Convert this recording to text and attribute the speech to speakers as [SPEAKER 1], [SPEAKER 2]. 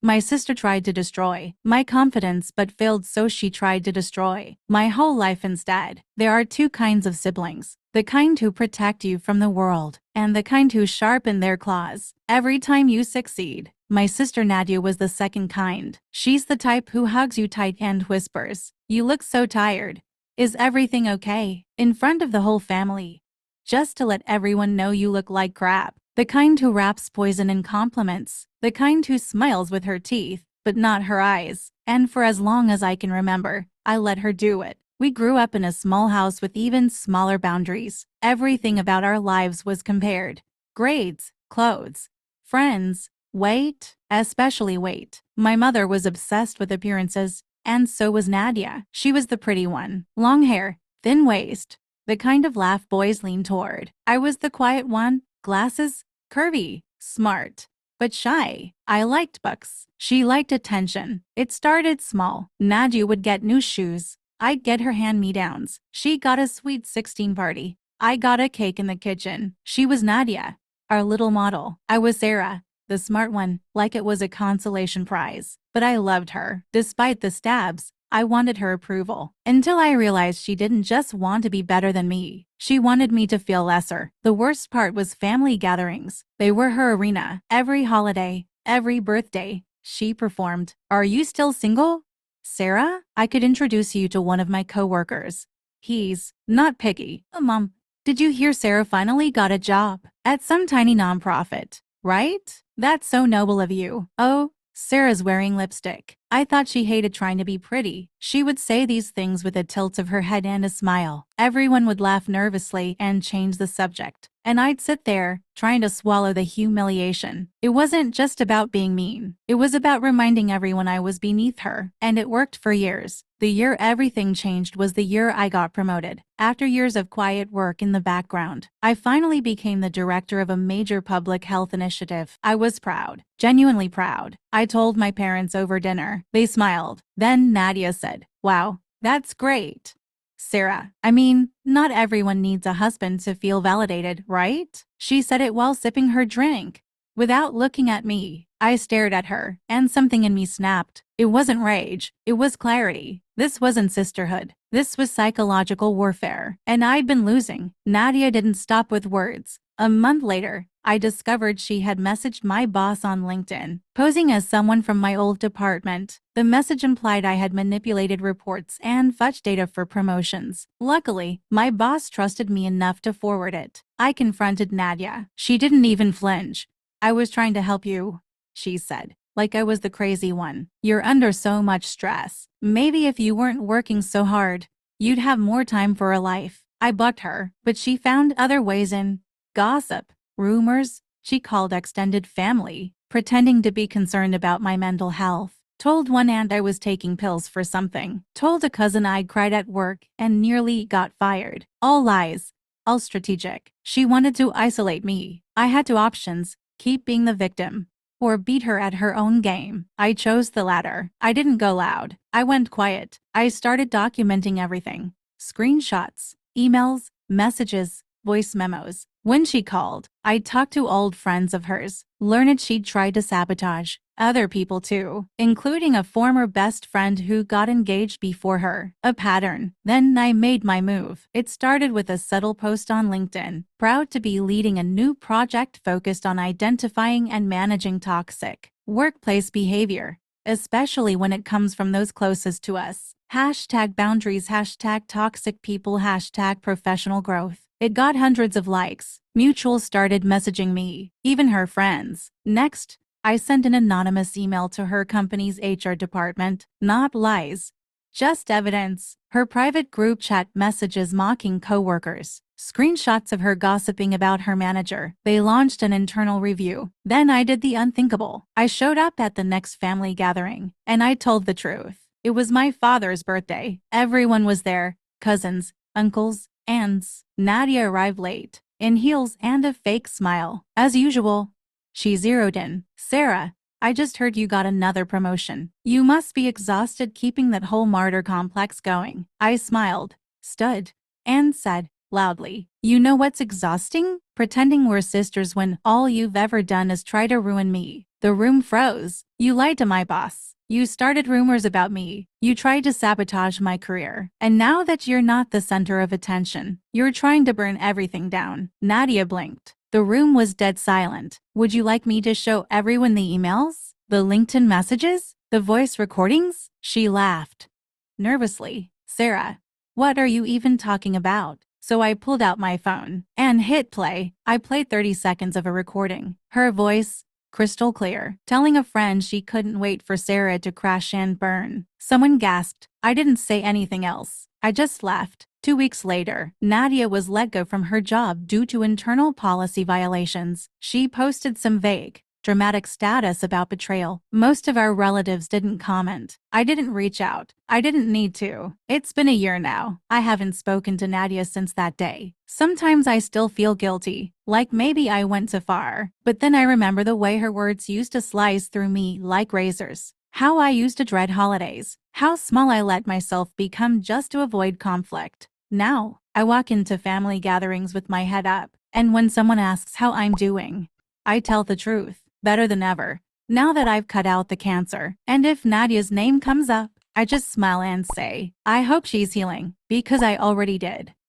[SPEAKER 1] My sister tried to destroy my confidence but failed, so she tried to destroy my whole life instead. There are two kinds of siblings: the kind who protect you from the world, and the kind who sharpen their claws every time you succeed. My sister Nadia was the second kind. She's the type who hugs you tight and whispers, "You look so tired. Is everything okay?" in front of the whole family, just to let everyone know you look like crap. The kind who wraps poison in compliments. The kind who smiles with her teeth, but not her eyes. And for as long as I can remember, I let her do it. We grew up in a small house with even smaller boundaries. Everything about our lives was compared: grades, clothes, friends, weight, especially weight. My mother was obsessed with appearances, and so was Nadia. She was the pretty one. Long hair, thin waist, the kind of laugh boys lean toward. I was the quiet one: glasses, curvy, smart, but shy. I liked books. She liked attention. It started small. Nadia would get new shoes. I'd get her hand-me-downs. She got a sweet 16 party. I got a cake in the kitchen. She was Nadia, our little model. I was Sarah, the smart one, like it was a consolation prize. But I loved her. Despite the stabs, I wanted her approval. Until I realized she didn't just want to be better than me. She wanted me to feel lesser. The worst part was family gatherings. They were her arena. Every holiday, every birthday, she performed. "Are you still single, Sarah? I could introduce you to one of my coworkers. He's not picky." "Mom, did you hear Sarah finally got a job at some tiny nonprofit, right? That's so noble of you." "Oh, Sarah's wearing lipstick." I thought she hated trying to be pretty. She would say these things with a tilt of her head and a smile. Everyone would laugh nervously and change the subject, and I'd sit there, trying to swallow the humiliation. It wasn't just about being mean. It was about reminding everyone I was beneath her, and it worked for years. The year everything changed was the year I got promoted. After years of quiet work in the background, I finally became the director of a major public health initiative. I was proud, genuinely proud. I told my parents over dinner. They smiled. Then Nadia said, "Wow, that's great, Sarah. I mean, not everyone needs a husband to feel validated, right?" She said it while sipping her drink. Without looking at me, I stared at her, and something in me snapped. It wasn't rage, it was clarity. This wasn't sisterhood. This was psychological warfare, and I'd been losing. Nadia didn't stop with words. A month later, I discovered she had messaged my boss on LinkedIn, posing as someone from my old department. The message implied I had manipulated reports and fudged data for promotions. Luckily, my boss trusted me enough to forward it. I confronted Nadia. She didn't even flinch. "I was trying to help you," she said, like I was the crazy one. "You're under so much stress. Maybe if you weren't working so hard, you'd have more time for a life." I bucked her, but she found other ways in: gossip, rumors. She called extended family, pretending to be concerned about my mental health. Told one aunt I was taking pills for something. Told a cousin I cried at work and nearly got fired. All lies, all strategic. She wanted to isolate me. I had two options: keep being the victim, or beat her at her own game. I chose the latter. I didn't go loud. I went quiet. I started documenting everything: screenshots, emails, messages, voice memos. When she called, I talked to old friends of hers, learned she'd tried to sabotage other people too, including a former best friend who got engaged before her. A pattern. Then I made my move. It started with a subtle post on LinkedIn, proud to be leading a new project focused on identifying and managing toxic workplace behavior, especially when it comes from those closest to us. #boundaries, #toxic people, #professional growth. It got hundreds of likes. Mutuals started messaging me, even her friends. Next, I sent an anonymous email to her company's HR department. Not lies, just evidence. Her private group chat messages mocking coworkers. Screenshots of her gossiping about her manager. They launched an internal review. Then I did the unthinkable. I showed up at the next family gathering, and I told the truth. It was my father's birthday. Everyone was there: cousins, uncles, aunts. Nadia arrived late, in heels and a fake smile. As usual, she zeroed in. "Sarah, I just heard you got another promotion. You must be exhausted keeping that whole martyr complex going." I smiled, stood, and said loudly, "You know what's exhausting? Pretending we're sisters when all you've ever done is try to ruin me." The room froze. You lied to my boss. You started rumors about me. You tried to sabotage my career. And now that you're not the center of attention, you're trying to burn everything down. Nadia blinked. The room was dead silent. Would you like me to show everyone the emails? The LinkedIn messages? The voice recordings? She laughed nervously. Sarah, what are you even talking about? So I pulled out my phone and hit play. I played 30 seconds of a recording. Her voice, crystal clear, telling a friend she couldn't wait for Sarah to crash and burn. Someone gasped. I didn't say anything else. I just left. 2 weeks later, Nadia was let go from her job due to internal policy violations. She posted some vague, dramatic status about betrayal. Most of our relatives didn't comment. I didn't reach out. I didn't need to. It's been a year now. I haven't spoken to Nadia since that day. Sometimes I still feel guilty, like maybe I went too far. But then I remember the way her words used to slice through me like razors. How I used to dread holidays. How small I let myself become just to avoid conflict. Now, I walk into family gatherings with my head up, and when someone asks how I'm doing, I tell the truth. Better than ever, now that I've cut out the cancer. And if Nadia's name comes up, I just smile and say, I hope she's healing, because I already did.